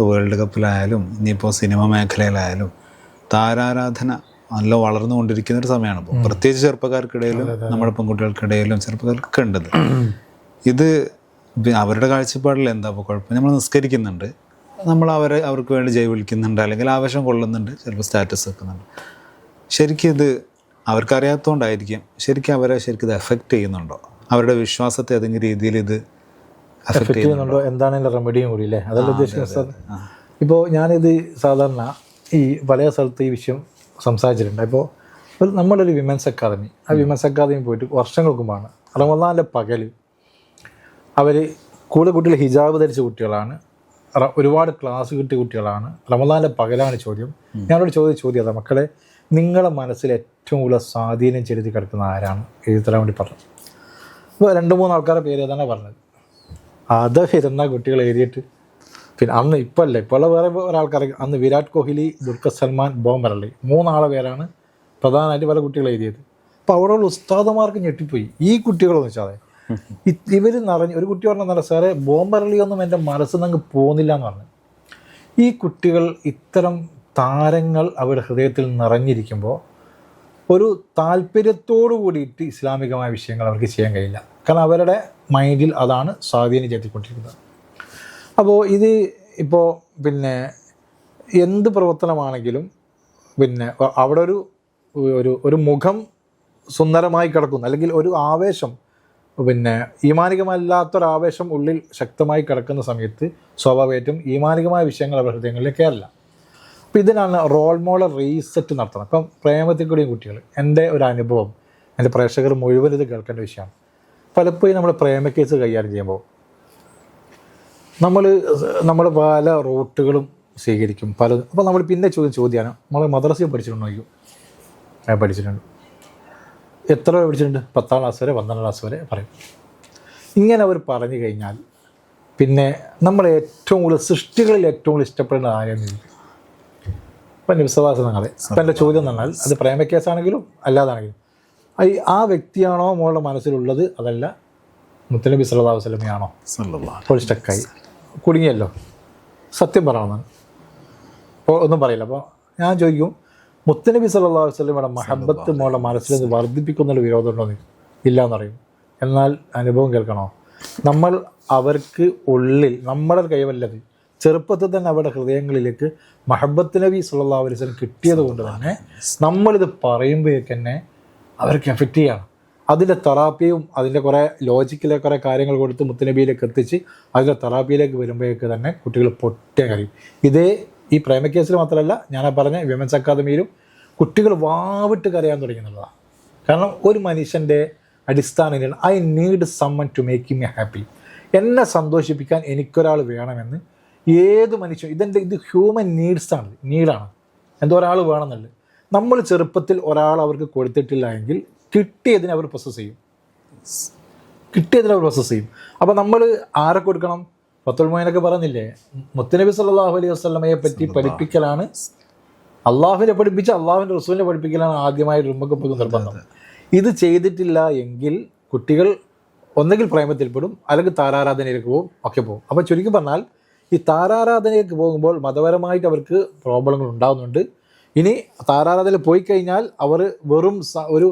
വേൾഡ് കപ്പിലായാലും ഇനിയിപ്പോൾ സിനിമ മേഖലയിലായാലും താരാരാധന നല്ല വളർന്നുകൊണ്ടിരിക്കുന്ന ഒരു സമയമാണ് ഇപ്പോൾ. പ്രത്യേകിച്ച് ചെറുപ്പക്കാർക്കിടയിലും നമ്മുടെ പെൺകുട്ടികൾക്കിടയിലും ചെറുപ്പക്കാർക്കൊക്കെ ഉണ്ടത്. ഇത് അവരുടെ കാഴ്ചപ്പാടിൽ എന്താ ഇപ്പോൾ കുഴപ്പം? നമ്മൾ നിസ്കരിക്കുന്നുണ്ട്, നമ്മൾ അവർക്ക് വേണ്ടി ജയ് വിളിക്കുന്നുണ്ട്, അല്ലെങ്കിൽ ആവേശം കൊള്ളുന്നുണ്ട്, ചിലപ്പോൾ സ്റ്റാറ്റസ് വെക്കുന്നുണ്ട്. ശരിക്കും ഇത് അവർക്കറിയാത്തതുകൊണ്ടായിരിക്കും. ശരിക്കും അവരെ ഇത് എഫക്റ്റ് ചെയ്യുന്നുണ്ടോ? അവരുടെ വിശ്വാസത്തെ ഏതെങ്കിലും രീതിയിൽ ഇത് എഫക്റ്റ് ചെയ്യുന്നുണ്ടോ? എന്താണ് എൻ്റെ റെമഡിയും കൂടി അല്ലേ? അതല്ല ഉദ്ദേശിക്കുന്നത്. ഇപ്പോൾ ഞാനിത് സാധാരണ ഈ പല സ്ഥലത്ത് ഈ വിഷയം സംസാരിച്ചിട്ടുണ്ട്. ഇപ്പോൾ നമ്മളൊരു വിമൻസ് അക്കാദമി, ആ വിമൻസ് അക്കാദമി പോയിട്ട് വർഷങ്ങൾക്ക് മുമ്പാണ് റമദാൻ്റെ പകൽ അവർ കൂടുതൽ കുട്ടികൾ ഹിജാബ് ധരിച്ച കുട്ടികളാണ്, ഒരുപാട് ക്ലാസ് കിട്ടിയ കുട്ടികളാണ്. റമദാൻ്റെ പകലാണ് ചോദ്യം. ഞാനോട് ചോദ്യം അതാ, മക്കളെ നിങ്ങളുടെ മനസ്സിൽ ഏറ്റവും കൂടുതൽ സ്വാധീനം ചെലുത്തി കിടക്കുന്ന ആരാണ് എഴുതി തരാൻ വേണ്ടി പറഞ്ഞത്. ഇപ്പോൾ 2-3 ആൾക്കാരുടെ പേര് ഏതാണ് പറഞ്ഞത്. അത് വരുന്ന കുട്ടികൾ എഴുതിയിട്ട് പിന്നെ അന്ന് ഇപ്പോൾ വേറെ ഒരാൾക്കാർ, അന്ന് വിരാട് കോഹ്ലി, ദുൽഖർ സൽമാൻ, ബോംബറള്ളി 3 ആളെ പേരാണ് പ്രധാനമായിട്ട് പല കുട്ടികൾ എഴുതിയത്. അപ്പോൾ അവിടെയുള്ള ഉസ്താദമാർക്ക് ഞെട്ടിപ്പോയി. ഈ കുട്ടികളെന്ന് വെച്ചാൽ ഇവർ നിറഞ്ഞ് ഒരു കുട്ടി പറഞ്ഞാൽ സാറേ ബോംബറള്ളിയൊന്നും എൻ്റെ മനസ്സിൽ നിന്ന് പോകുന്നില്ല എന്ന് പറഞ്ഞു. ഈ കുട്ടികൾ ഇത്തരം താരങ്ങൾ അവരുടെ ഹൃദയത്തിൽ നിറഞ്ഞിരിക്കുമ്പോൾ ഒരു താല്പര്യത്തോടു കൂടിയിട്ട് ഇസ്ലാമികമായ വിഷയങ്ങൾ അവർക്ക് ചെയ്യാൻ കഴിയില്ല. കാരണം അവരുടെ മൈൻഡിൽ അതാണ് സ്വാധീനം ചെലുത്തിക്കൊണ്ടിരിക്കുന്നത്. അപ്പോൾ ഇത് ഇപ്പോൾ പിന്നെ എന്ത് പ്രവർത്തനമാണെങ്കിലും പിന്നെ അവിടെ ഒരു മുഖം സുന്ദരമായി കിടക്കുന്നു, അല്ലെങ്കിൽ ഒരു ആവേശം പിന്നെ ഈമാനികമല്ലാത്തൊരാവേശം ഉള്ളിൽ ശക്തമായി കിടക്കുന്ന സമയത്ത് സ്വാഭാവികമായിട്ടും ഈമാനികമായ വിഷയങ്ങൾ അവരുടെ ഹൃദയങ്ങളിലേക്ക് കയറില്ല. അപ്പോൾ ഇതിനാണ് റോൾ മോഡൽ റീസെറ്റ് നടത്തണം. ഇപ്പം പ്രേമത്തിൽ കൂടിയും കുട്ടികൾ, എൻ്റെ ഒരു അനുഭവം, എൻ്റെ പ്രേക്ഷകർ മുഴുവൻ ഇത് കേൾക്കേണ്ട വിഷയമാണ്. പലപ്പോഴും നമ്മൾ പ്രേമ കേസ് കൈകാര്യം ചെയ്യുമ്പോൾ നമ്മൾ പല റൂട്ടുകളും സ്വീകരിക്കും പലതും. അപ്പോൾ നമ്മൾ പിന്നെ ചോദ്യമാണ്, നമ്മൾ മദ്രസയിൽ പഠിച്ചിട്ടുണ്ടോ? ഞാൻ പഠിച്ചിട്ടുണ്ട്. എത്ര വരെ പഠിച്ചിട്ടുണ്ട്? 10ാം ക്ലാസ് വരെ, 12ാം ക്ലാസ് വരെ പറയും. ഇങ്ങനെ അവർ പറഞ്ഞു കഴിഞ്ഞാൽ പിന്നെ നമ്മൾ ഏറ്റവും കൂടുതൽ സൃഷ്ടികളിൽ ഏറ്റവും കൂടുതൽ ഇഷ്ടപ്പെടുന്ന ആരെന്ന് ചോദിക്കും. ഇപ്പം വിശ്വാസങ്ങളെ ഇപ്പം എൻ്റെ ചോദ്യം എന്ന് പറഞ്ഞാൽ അത് പ്രേമക്കേസാണെങ്കിലും അല്ലാതാണെങ്കിലും ആ വ്യക്തിയാണോ മോളുടെ മനസ്സിലുള്ളത്, അതല്ല മുത്തനബി സല്ലല്ലാഹു അലൈഹി വസല്ലമയാണോ? അപ്പോൾ സ്റ്റക്കായി കുടുങ്ങിയല്ലോ. സത്യം പറയണമെന്നാണ്. അപ്പോൾ ഒന്നും പറയില്ല. അപ്പോൾ ഞാൻ ചോദിക്കും, മുത്തനബി സല്ലല്ലാഹു അലൈഹി വസല്ലമയുടെ മഹബത്ത് മോളുടെ മനസ്സിൽ നിന്ന് വർദ്ധിപ്പിക്കുന്നൊരു വിരോധമുണ്ടോ? ഇല്ല എന്ന് പറയും. എന്നാൽ അനുഭവം കേൾക്കണോ? നമ്മൾ അവർക്ക് ഉള്ളിൽ നമ്മുടെ കൈവല്ലത് ചെറുപ്പത്തിൽ തന്നെ അവരുടെ ഹൃദയങ്ങളിലേക്ക് മഹബത്ത് നബി സല്ലല്ലാഹു അലൈഹി വസല്ലം കിട്ടിയത് കൊണ്ട് തന്നെ നമ്മളിത് പറയുമ്പോഴേക്ക് തന്നെ അവർക്ക് എഫക്റ്റ് ചെയ്യണം. അതിൻ്റെ തെറാപ്പിയും അതിൻ്റെ കുറേ ലോജിക്കിലെ കുറേ കാര്യങ്ങൾ കൊടുത്ത് മുത്തുനബിയിലേക്ക് എത്തിച്ച് അതിൻ്റെ തെറാപ്പിയിലേക്ക് വരുമ്പോഴേക്ക് തന്നെ കുട്ടികൾ പൊട്ടിയ കഴിയും. ഇതേ ഈ പ്രേമക്കേസിൽ മാത്രമല്ല, ഞാൻ പറഞ്ഞ വിമൻസ് അക്കാദമിയിലും കുട്ടികൾ വാവിട്ട് കരയാൻ തുടങ്ങുന്നുള്ളതാണ്. കാരണം ഒരു മനുഷ്യൻ്റെ അടിസ്ഥാനം I need someone to make me happy, എന്നെ സന്തോഷിപ്പിക്കാൻ എനിക്കൊരാൾ വേണമെന്ന് ഏത് മനുഷ്യൻ ഇത് ഹ്യൂമൻ നീഡ്സാണ്, നീഡാണ്. എന്തോ ഒരാൾ വേണമെന്നുള്ളത്. നമ്മൾ ചെറുപ്പത്തിൽ ഒരാൾ അവർക്ക് കൊടുത്തിട്ടില്ല എങ്കിൽ കിട്ടിയതിനെ അവർ പ്രോസസ്സ് ചെയ്യും. അപ്പോൾ നമ്മൾ ആരെ കൊടുക്കണം? ഫത്തുൽ മൊയ്നൊക്കെ പറഞ്ഞില്ലേ, മുത്തുനബി സല്ലല്ലാഹു അലൈഹി വസല്ലമയെ പറ്റി പഠിപ്പിക്കലാണ്, അള്ളാഹുവിനെ പഠിപ്പിച്ച് അള്ളാഹുവിൻ്റെ റസൂലിനെ പഠിപ്പിക്കലാണ് ആദ്യമായി ഉമ്മക്ക് നിർബന്ധം. ഇത് ചെയ്തിട്ടില്ല എങ്കിൽ കുട്ടികൾ ഒന്നെങ്കിൽ പ്രേമത്തിൽപ്പെടും, അല്ലെങ്കിൽ താരാരാധനയിലേക്ക് പോകും. അപ്പോൾ ചുരുക്കി പറഞ്ഞാൽ ഈ താരാരാധനയിലേക്ക് പോകുമ്പോൾ മതപരമായിട്ട് അവർക്ക് പ്രോബ്ലങ്ങൾ ഉണ്ടാകുന്നുണ്ട്. ഇനി താരാരാധനയിൽ പോയി കഴിഞ്ഞാൽ അവർ വെറും ഒരു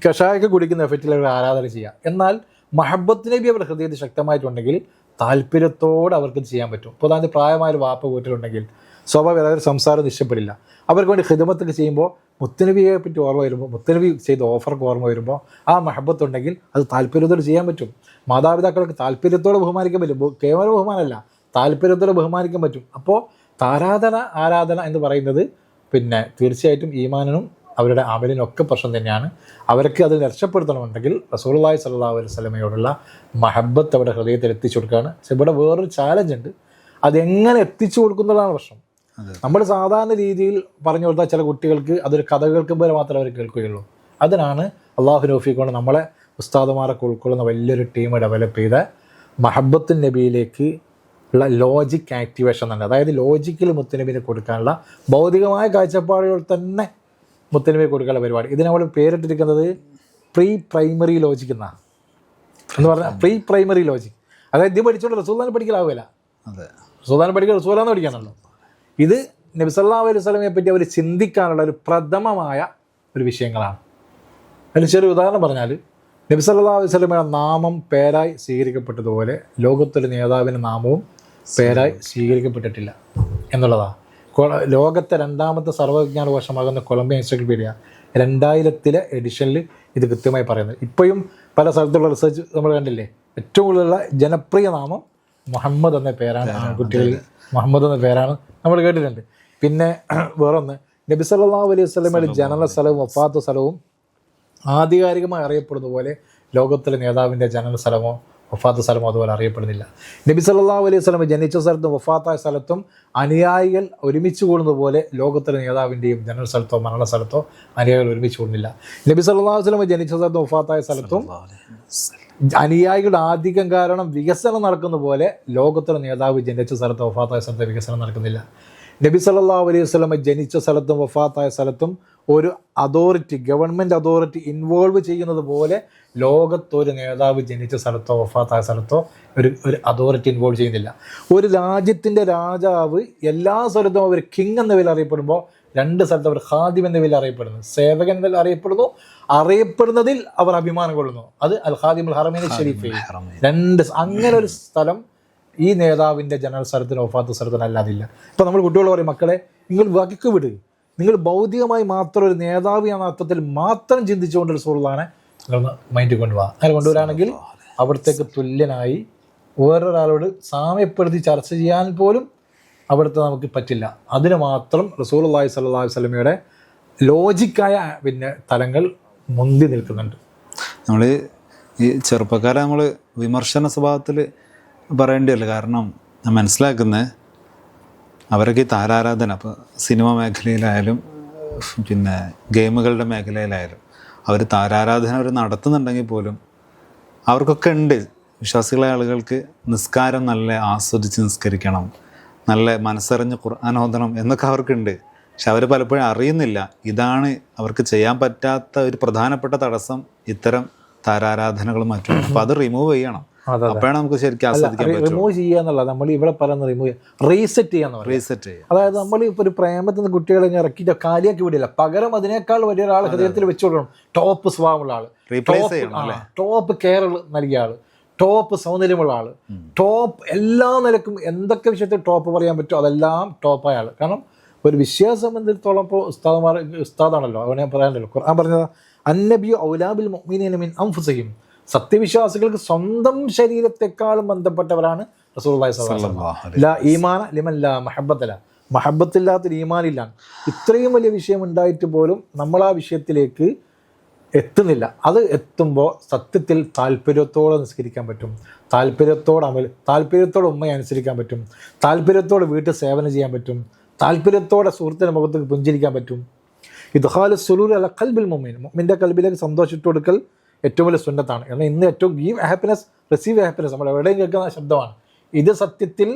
കഷായൊക്കെ കുടിക്കുന്ന എഫക്റ്റിൽ അവർ ആരാധന ചെയ്യുക. എന്നാൽ മഹബത്ത് നബി അവരുടെ ഹൃദയത്തിൽ ശക്തമായിട്ടുണ്ടെങ്കിൽ താല്പര്യത്തോടെ അവർക്ക് ചെയ്യാൻ പറ്റും. ഇപ്പോൾ അതായത് പ്രായമായൊരു വാപ്പ വീട്ടിലുണ്ടെങ്കിൽ സ്വാഭാവികം അവർ സംസാരം ഇഷ്ടപ്പെടില്ല. അവർക്ക് വേണ്ടി ഖിദ്മത്തൊക്കെ ചെയ്യുമ്പോൾ മുത്തുനബിയെ പറ്റി ഓർമ്മ വരുമ്പോൾ, മുത്തുനബി ചെയ്ത ഓഫർക്ക് ഓർമ്മ വരുമ്പോൾ ആ മഹബത്തുണ്ടെങ്കിൽ അത് താല്പര്യത്തോടെ ചെയ്യാൻ പറ്റും. മാതാപിതാക്കൾക്ക് താല്പര്യത്തോടെ ബഹുമാനിക്കാൻ പറ്റും. കേവല ബഹുമാനമല്ല, താല്പര്യത്തോടെ ബഹുമാനിക്കാൻ പറ്റും. അപ്പോൾ ആരാധന എന്ന് പറയുന്നത് പിന്നെ തീർച്ചയായിട്ടും ഈമാനിനും അവരുടെ അമലിനൊക്കെ പ്രശ്നം തന്നെയാണ്. അവർക്ക് അത് രക്ഷപ്പെടുത്തണമെന്നുണ്ടെങ്കിൽ റസൂലുള്ളാഹി സ്വല്ലല്ലാഹു അലൈഹി വസല്ലമയോടുള്ള മഹബത്ത് അവരുടെ ഹൃദയത്തിൽ എത്തിച്ചു കൊടുക്കുകയാണ്. പക്ഷെ ഇവിടെ വേറൊരു ചാലഞ്ച് ഉണ്ട്, അതെങ്ങനെ എത്തിച്ചു കൊടുക്കുന്നതാണ് പ്രശ്നം. നമ്മൾ സാധാരണ രീതിയിൽ പറഞ്ഞു കൊടുത്താൽ ചില കുട്ടികൾക്ക് അതൊരു കഥ കേൾക്കുമ്പോൾ മാത്രമേ അവർ കേൾക്കുകയുള്ളൂ. അതിനാണ് അള്ളാഹു തൗഫീഖ് കൊണ്ട് നമ്മളെ ഉസ്താദുമാരൊക്കെ ഉൾക്കൊള്ളുന്ന വലിയൊരു ടീം ഡെവലപ്പ് ചെയ്ത മഹബത്തുൻ നബിയിലേക്ക് ഉള്ള ലോജിക് ആക്ടിവേഷൻ തന്നെ. അതായത് ലോജിക്കിൽ മുത്തുനബിനെ കൊടുക്കാനുള്ള ഭൗതികമായ കാഴ്ചപ്പാടുകൾ തന്നെ മുത്തുനബിയെ കൊടുക്കാനുള്ള പരിപാടി. ഇതിന് നമ്മൾ പേരിട്ടിരിക്കുന്നത് പ്രീ പ്രൈമറി ലോജിക് എന്നാണ്. എന്ന് പറഞ്ഞാൽ പ്രീ പ്രൈമറി ലോജിക്. അതായത് ഇത് പഠിച്ചുകൊണ്ട് റസൂലുള്ളാഹിനെ പഠിക്കലാവില്ല. റസൂലുള്ളാഹിനെ പഠിക്കുക റസൂലാന്ന് പഠിക്കാനല്ലോ. ഇത് നബി സല്ലല്ലാഹു അലൈഹി വസല്ലമയെ പറ്റി അവർ ചിന്തിക്കാനുള്ള ഒരു പ്രഥമമായ ഒരു വിഷയങ്ങളാണ്. അതിന് ചെറിയ ഉദാഹരണം പറഞ്ഞാൽ, നബി സല്ലല്ലാഹു അലൈഹി വസല്ലമയുടെ നാമം പേരായി സ്വീകരിക്കപ്പെട്ടതുപോലെ ലോകത്തൊരു നേതാവിൻ്റെ നാമവും പേരായി സ്വീകരിക്കപ്പെട്ടിട്ടില്ല എന്നുള്ളതാണ്. ലോകത്തെ രണ്ടാമത്തെ സർവ്വവിജ്ഞാനകോശമാകുന്ന കൊളംബിയ എൻസൈക്ലോപീഡിയ 2000 എഡിഷനിൽ ഇത് കൃത്യമായി പറയുന്നത്. ഇപ്പോഴും പല സ്ഥലത്തുള്ള റിസർച്ച് നമ്മൾ കണ്ടില്ലേ, ഏറ്റവും കൂടുതലുള്ള ജനപ്രിയ നാമം മുഹമ്മദ് എന്ന പേരാണ്. ആൺകുട്ടികളിൽ മുഹമ്മദ് എന്ന പേരാണ് നമ്മൾ കേട്ടിട്ടുണ്ട്. പിന്നെ വേറൊന്ന്, നബി സല്ലല്ലാഹു അലൈഹി വസല്ലമയുടെ ജനന സ്ഥലവും വഫാത്ത് സ്ഥലവും ആധികാരികമായി അറിയപ്പെടുന്ന പോലെ ലോകത്തിലെ നേതാവിൻ്റെ ജനന സ്ഥലമോ വഫാത്ത് സ്ഥലമോ അതുപോലെ അറിയപ്പെടുന്നില്ല. നബി സല്ലല്ലാഹു അലൈഹി വസല്ലം ജനിച്ച സ്ഥലത്തും വഫാത്തായ സ്ഥലത്തും അനുയായികൾ ഒരുമിച്ച് കൂടുന്നത് പോലെ ലോകത്തിലെ നേതാവിൻ്റെയും ജനന സ്ഥലത്തോ മരണ സ്ഥലത്തോ അനുയായികൾ ഒരുമിച്ച് കൂടുന്നില്ല. നബി സല്ലല്ലാഹു അലൈഹി വസല്ലം ജനിച്ച സ്ഥലത്തും വഫാത്തായ സ്ഥലത്തും അനുയായികളുടെ ആധിക്യം കാരണം വികസനം നടക്കുന്ന പോലെ ലോകത്തിലെ നേതാവ് ജനിച്ച സ്ഥലത്തോ വഫാത്തായ സ്ഥലത്തോ വികസനം നടക്കുന്നില്ല. നബി സല്ലല്ലാഹു അലൈഹി വസല്ലം ജനിച്ച സ്ഥലത്തും വഫാത്തായ സ്ഥലത്തും ഒരു അതോറിറ്റി, ഗവൺമെൻറ് അതോറിറ്റി ഇൻവോൾവ് ചെയ്യുന്നത് പോലെ ലോകത്തൊരു നേതാവ് ജനിച്ച സ്ഥലത്തോ വഫാത്തായ സ്ഥലത്തോ ഒരു അതോറിറ്റി ഇൻവോൾവ് ചെയ്യുന്നില്ല. ഒരു രാജ്യത്തിൻ്റെ രാജാവ് എല്ലാ സ്ഥലത്തും അവർ കിങ് എന്ന പേരിൽ അറിയപ്പെടുമ്പോൾ 2 സ്ഥലത്ത് അവർ ഖാദിം എന്ന പേരിൽ അറിയപ്പെടുന്നു, സേവകൻ എന്നതിൽ അറിയപ്പെടുന്നു. അറിയപ്പെടുന്നതിൽ അവർ അഭിമാനം കൊള്ളുന്നു. അത് അൽ ഖാദിമുൽ ഹറമൈൻ ഷരീഫൈൻ. 2 അങ്ങനെ ഒരു സ്ഥലം ഈ നേതാവിൻ്റെ ജനറൽ സ്ഥലത്തിനോ വഫാത്ത് സ്ഥലത്തിനോ അല്ലാതില്ല. ഇപ്പോൾ നമ്മൾ കുട്ടികൾ പറയും, മക്കളെ നിങ്ങൾ വകക്ക് വിട്, നിങ്ങൾ ഭൗതികമായി മാത്രം ഒരു നേതാവ് എന്ന അർത്ഥത്തിൽ മാത്രം ചിന്തിച്ചുകൊണ്ട് റസൂലുള്ളാഹിനെ നിങ്ങളൊന്ന് മൈൻഡിൽ കൊണ്ടുപോകുക. അങ്ങനെ കൊണ്ടുവരാണെങ്കിൽ അവിടത്തേക്ക് തുല്യനായി വേറൊരാളോട് സാമ്യപ്പെടുത്തി ചർച്ച ചെയ്യാൻ പോലും അവിടുത്തെ നമുക്ക് പറ്റില്ല. അതിന് മാത്രം റസൂലുള്ളാഹി സ്വല്ലല്ലാഹു അലൈഹി വസല്ലമയുടെ ലോജിക്കായ തലങ്ങൾ മുന്തി നിൽക്കുന്നുണ്ട്. നമ്മൾ ഈ ചെറുപ്പക്കാരെ നമ്മൾ വിമർശന സ്വഭാവത്തിൽ പറയേണ്ടിയല്ല. കാരണം ഞാൻ മനസ്സിലാക്കുന്നത് അവരൊക്കെ ഈ താരാരാധന, അപ്പോൾ സിനിമ മേഖലയിലായാലും പിന്നെ ഗെയിമുകളുടെ മേഖലയിലായാലും അവർ താരാരാധന അവർ നടത്തുന്നുണ്ടെങ്കിൽ പോലും അവർക്കൊക്കെ ഉണ്ട്, വിശ്വാസികളായ ആളുകൾക്ക് നിസ്കാരം നല്ല ആസ്വദിച്ച് നിസ്കരിക്കണം, നല്ല മനസ്സറിഞ്ഞ് ഖുർആൻ ഓതണം എന്നൊക്കെ അവർക്കുണ്ട്. പക്ഷെ അവർ പലപ്പോഴും അറിയുന്നില്ല ഇതാണ് അവർക്ക് ചെയ്യാൻ പറ്റാത്ത ഒരു പ്രധാനപ്പെട്ട തടസ്സം ഇത്തരം താരാരാധനകളും മറ്റും. അപ്പോൾ അത് റിമൂവ് ചെയ്യണം. അപ്പോഴാണ് നമുക്ക് ശരിക്കും ആസ്വദിക്കാൻ പറ്റും. റിമൂവ് ചെയ്യുക എന്നുള്ളത് നമ്മൾ ഇവിടെ പറയുന്ന റിമൂവ് റീസെറ്റ് ചെയ്യാന്ന് പറയും. റീസെറ്റ് ചെയ്യുക, അതായത് നമ്മൾ ഇപ്പോൾ ഒരു പ്രേമത്തിൽ നിന്ന് കുട്ടികളെ ഇറക്കിയിട്ട് കാലിയാക്കി വിടില്ല, പകരം അതിനേക്കാൾ വലിയ ഒരാൾ ഹൃദയത്തിൽ വെച്ചു കൊടുക്കണം. ടോപ്പ് സ്വഭാവമുള്ള ആൾ, ടോപ്പ് കെയർ നൽകിയ ആൾ, ടോപ്പ് സൗന്ദര്യമുള്ള ആൾ, ടോപ്പ് എല്ലാ നിലക്കും എന്തൊക്കെ വിഷയത്തിൽ ടോപ്പ് പറയാൻ പറ്റുമോ അതെല്ലാം ടോപ്പായ ആൾ. കാരണം ഒരു വിഷയം സംബന്ധിച്ചിടത്തോളം ഇപ്പോൾ ഉസ്താദാണല്ലോ, അവനെ പറയാനല്ലോ. ഖുർആൻ പറഞ്ഞത് അന്നബിയു ഔലാ ബിൽ മുഅ്മിനീന മിൻ അൻഫുസിഹിം, സത്യവിശ്വാസികൾക്ക് സ്വന്തം ശരീരത്തെക്കാളും ബന്ധപ്പെട്ടവരാണ് റസൂലുള്ളാഹി സ്വല്ലല്ലാഹു അലൈഹി വസല്ലം. ലാ ഈമാന ലിമൻ ലാ മഹബ്ബത ല, മഹബ്ബത്തില്ലാത്തൊരു ഈമാനില്ല. ഇത്രയും വലിയ വിഷയം ഉണ്ടായിട്ട് പോലും നമ്മൾ ആ വിഷയത്തിലേക്ക് എത്തുന്നില്ല. അത് എത്തുമ്പോൾ സത്യത്തിൽ താല്പര്യത്തോടെ നിസ്കരിക്കാൻ പറ്റും, താല്പര്യത്തോടെ ഉമ്മയെ അനുസരിക്കാൻ പറ്റും, താല്പര്യത്തോടെ വീട്ടിൽ സേവനം ചെയ്യാൻ പറ്റും, താല്പര്യത്തോടെ സുഹൃത്തിൻ്റെ മുഖത്തേക്ക് പുഞ്ചിരിക്കാൻ പറ്റും. ഇദ്ഖാലു സുറൂർ അല ഖൽബിൽ മുഅ്മിൻ, മുഅ്മിൻ്റെ കൽബിലേക്ക് സന്തോഷിട്ട് കൊടുക്കൽ ഏറ്റവും വലിയ സുന്നത്താണ്. എന്നാൽ ഇന്ന് ഏറ്റവും ഗീവ് ഹാപ്പിനെസ് റിസീവ് ഹാപ്പിനെസ് നമ്മൾ എവിടെയും കേൾക്കുന്ന ശബ്ദമാണ്. ഇത് സത്യത്തിൽ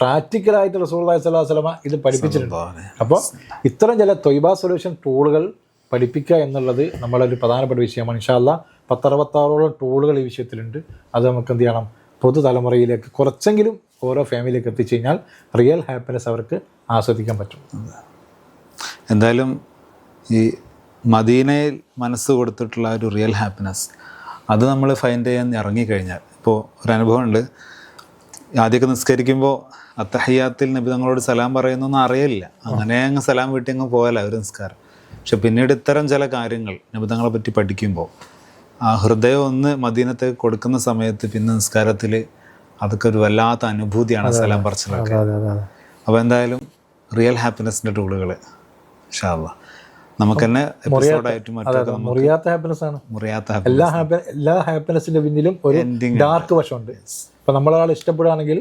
പ്രാക്ടിക്കലായിട്ട് റസൂലുള്ളാഹി സ്വല്ലല്ലാഹു അലൈഹി വസല്ലം ഇത് പഠിപ്പിച്ചിട്ടുണ്ട്. അപ്പോൾ ഇത്തരം ചില ത്വയ്ബ സൊല്യൂഷൻ ടൂളുകൾ പഠിപ്പിക്കുക എന്നുള്ളത് നമ്മളൊരു പ്രധാനപ്പെട്ട വിഷയമാണ്. ഇൻഷാ അല്ലാഹ് 10-66ഓളം ടൂളുകൾ ഈ വിഷയത്തിലുണ്ട്. അത് നമുക്ക് എന്ത് ചെയ്യണം, പുതുതലമുറയിലേക്ക് കുറച്ചെങ്കിലും ഓരോ ഫാമിലിയിലേക്ക് എത്തിച്ചു കഴിഞ്ഞാൽ റിയൽ ഹാപ്പിനെസ് അവർക്ക് ആസ്വദിക്കാൻ പറ്റും. എന്തായാലും ഈ മദീനയിൽ മനസ്സ് കൊടുത്തിട്ടുള്ള ഒരു റിയൽ ഹാപ്പിനെസ് അത് നമ്മൾ ഫൈൻഡ് ചെയ്യാൻ ഇറങ്ങിക്കഴിഞ്ഞാൽ, ഇപ്പോൾ ഒരു അനുഭവമുണ്ട്. ആദ്യമൊക്കെ നിസ്കരിക്കുമ്പോൾ അത്തഹിയാത്തിൽ നബി തങ്ങളോട് സലാം പറയുന്നൊന്നും അറിയില്ല, അങ്ങനെ അങ്ങ് സലാം വീട്ടി അങ്ങ് പോയല്ല ഒരു നിസ്കാരം. പക്ഷെ പിന്നീട് ഇത്തരം ചില കാര്യങ്ങൾ നബി തങ്ങളെ പറ്റി പഠിക്കുമ്പോൾ ആ ഹൃദയം ഒന്ന് മദീനത്തേക്ക് കൊടുക്കുന്ന സമയത്ത് പിന്നെ നിസ്കാരത്തിൽ അതൊക്കെ ഒരു വല്ലാത്ത അനുഭൂതിയാണ് സലാം പറച്ചിലൊക്കെ. അപ്പോൾ എന്തായാലും റിയൽ ഹാപ്പിനെസ്സിൻ്റെ ടൂളുകൾ ഇൻഷാ അല്ലാഹ് നമുക്ക് തന്നെ എപ്പിസോഡായിട്ടും മുറിയാത്ത ഹാപ്പിനെസ് ആണ്. എല്ലാ ഹാപ്പിനെസ്സിന്റെ പിന്നിലും ഒരു ഡാർക്ക് വശമുണ്ട്. ഇപ്പം നമ്മളൊരാൾ ഇഷ്ടപ്പെടുകയാണെങ്കിൽ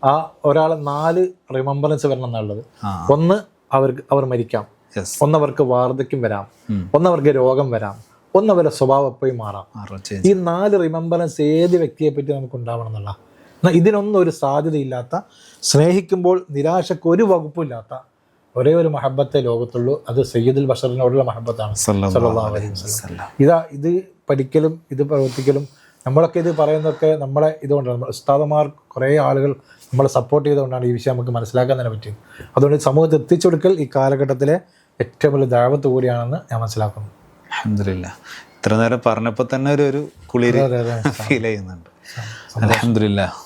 ആ ഒരാൾ 4 റിമംബറൻസ് വരണം എന്നുള്ളത്. ഒന്ന്, അവർ മരിക്കാം. Yes. ഒന്നവർക്ക് വാർദ്ധക്യം വരാം, ഒന്നവർക്ക് രോഗം വരാം, ഒന്നവരുടെ സ്വഭാവം എപ്പോഴും മാറാം. ഈ 4 റിമെമ്പറൻസ് ഏത് വ്യക്തിയെ പറ്റി നമുക്ക് ഉണ്ടാവണം എന്നുള്ള, എന്നാൽ ഇതിനൊന്നും ഒരു സാധ്യതയില്ലാത്ത, സ്നേഹിക്കുമ്പോൾ നിരാശക്ക് ഒരു വകുപ്പില്ലാത്ത ഒരേ ഒരു മഹബത്തെ ലോകത്തുള്ളൂ. അത് സയ്യിദുൽ ബഷറിനോടുള്ള മഹബത്താണ് സല്ലല്ലാഹു അലൈഹി വസല്ലം. ഇത് പഠിക്കലും ഇത് പ്രവർത്തിക്കലും നമ്മളൊക്കെ ഇത് പറയുന്നതൊക്കെ നമ്മളെ ഇതുകൊണ്ടാണ്. ഉസ്താദുമാർ കുറേ ആളുകൾ നമ്മളെ സപ്പോർട്ട് ചെയ്തുകൊണ്ടാണ് ഈ വിഷയം നമുക്ക് മനസ്സിലാക്കാൻ തന്നെ പറ്റിയത്. അതുകൊണ്ട് സമൂഹത്തിൽ എത്തിച്ചു കൊടുക്കൽ ഈ കാലഘട്ടത്തിലെ ഏറ്റവും വലിയ ദഅവത്ത് കൂടിയാണെന്ന് ഞാൻ മനസ്സിലാക്കുന്നു. അൽഹംദുലില്ലാഹ്. ഇത്ര നേരം പറഞ്ഞപ്പോൾ തന്നെ ഒരു കുളിര് ഫീൽ ചെയ്യുന്നുണ്ട്. അൽഹംദുലില്ലാഹ്.